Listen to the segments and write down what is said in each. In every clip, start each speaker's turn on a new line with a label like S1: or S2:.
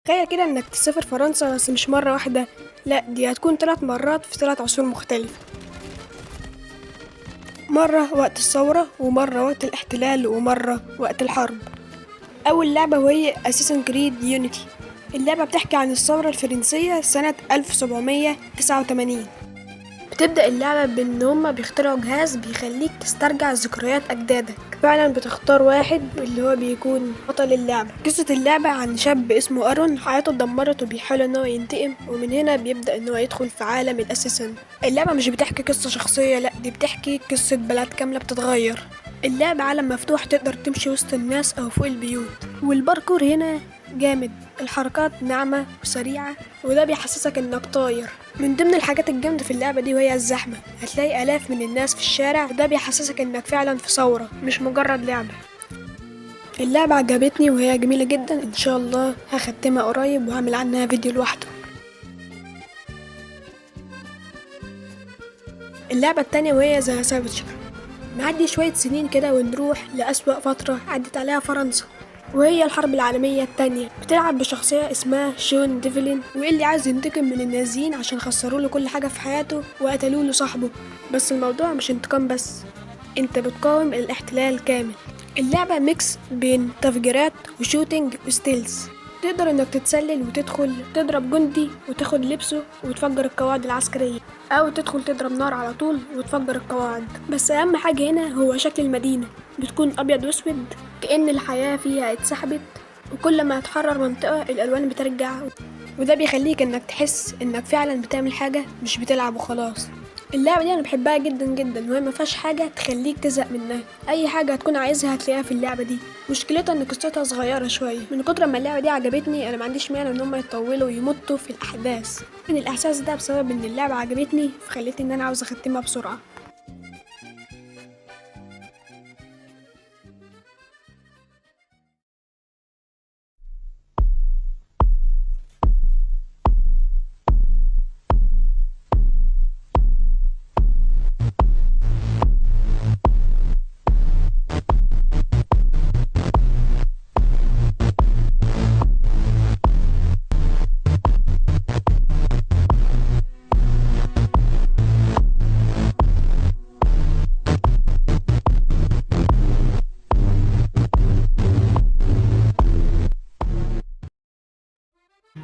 S1: تخيل كده انك تسافر فرنسا بس مش مرة واحدة، لا دي هتكون 3 مرات في 3 عصور مختلفة. مرة وقت الثورة، ومرة وقت الاحتلال، ومرة وقت الحرب. أول لعبة وهي أساسن كريد يونيتي. اللعبة بتحكي عن الثورة الفرنسية سنة 1789. بتبدأ اللعبة بإن هما بيخترعوا جهاز بيخليك تسترجع ذكريات أجدادك. فعلا بتختار واحد اللي هو بيكون بطل اللعبة. قصة اللعبة عن شاب اسمه أرون حياته اتدمرت وبيحاول إن هو ينتقم، ومن هنا بيبدأ إن هو يدخل في عالم الأساسن. اللعبة مش بتحكي قصة شخصية، لأ دي بتحكي قصة بلد كاملة بتتغير. اللعبة عالم مفتوح، تقدر تمشي وسط الناس أو فوق البيوت، والباركور هنا جامد. الحركات ناعمة وسريعة، وده بيحسسك انك طاير. من ضمن الحاجات الجامدة في اللعبة دي وهي الزحمة، هتلاقي آلاف من الناس في الشارع، وده بيحسسك انك فعلا في ثورة مش مجرد لعبة. اللعبة عجبتني وهي جميلة جدا، ان شاء الله هختمها قريب وهعمل عنها فيديو لوحده. اللعبة التانية وهي ذا سافيتشر. نعدي شوية سنين كده ونروح لأسوأ فترة عدت عليها فرنسا، وهي الحرب العالمية التانية. بتلعب بشخصية اسمها شون ديفلين، واللي عايز ينتقم من النازيين عشان خسروا له كل حاجة في حياته وقتلوا له صاحبه. بس الموضوع مش انتقام بس، انت بتقاوم الاحتلال كامل. اللعبة ميكس بين تفجيرات وشوتينج وستيلز. تقدر انك تتسلل وتدخل تضرب جندي وتاخد لبسه وتفجر القواعد العسكرية، او تدخل تضرب نار على طول وتفجر القواعد. بس اهم حاجة هنا هو شكل المدينة، بتكون ابيض واسود كأن الحياة فيها اتسحبت، وكل ما تحرر منطقة الالوان بترجع، وده بيخليك انك تحس انك فعلا بتعمل حاجة مش بتلعب وخلاص. اللعبة دي انا بحبها جدا جدا، وهي ما فيهاش حاجة تخليك تزهق منها. اي حاجة هتكون عايزها هتلاقيها في اللعبة دي. مشكلتها ان قصتها صغيرة شوية. من كتر ما اللعبة دي عجبتني انا ما عنديش مانع ان هم يطولوا ويمطوا في الاحداث. من الاحساس ده بسبب ان اللعبة عجبتني فخلتني ان انا عاوز اختمها بسرعة.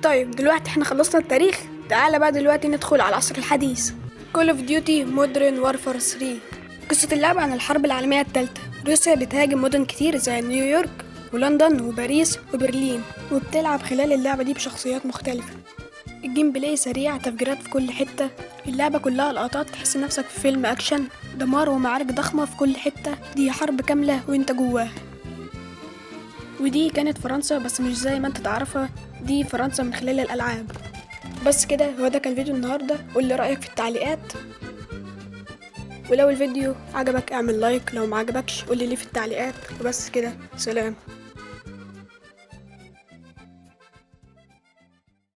S1: طيب دلوقتي احنا خلصنا التاريخ، تعالى بقى دلوقتي ندخل على العصر الحديث. Call of Duty Modern Warfare 3. قصة اللعبة عن الحرب العالمية الثالثة. روسيا بتهاجم مدن كتير زي نيويورك ولندن وباريس وبرلين، وبتلعب خلال اللعبة دي بشخصيات مختلفة. الجيم بلاي سريع، تفجيرات في كل حتة. اللعبة كلها لقطات تحس نفسك في فيلم أكشن، دمار ومعارك ضخمة في كل حتة، دي حرب كاملة وانت جواها. ودي كانت فرنسا، بس مش زي ما انت تعرفها، دي فرنسا من خلال الألعاب. بس كده، هو ده كان فيديو النهاردة. قول لي رأيك في التعليقات، ولو الفيديو عجبك اعمل لايك، لو ما عجبكش قول لي ليه في التعليقات. وبس كده، سلام.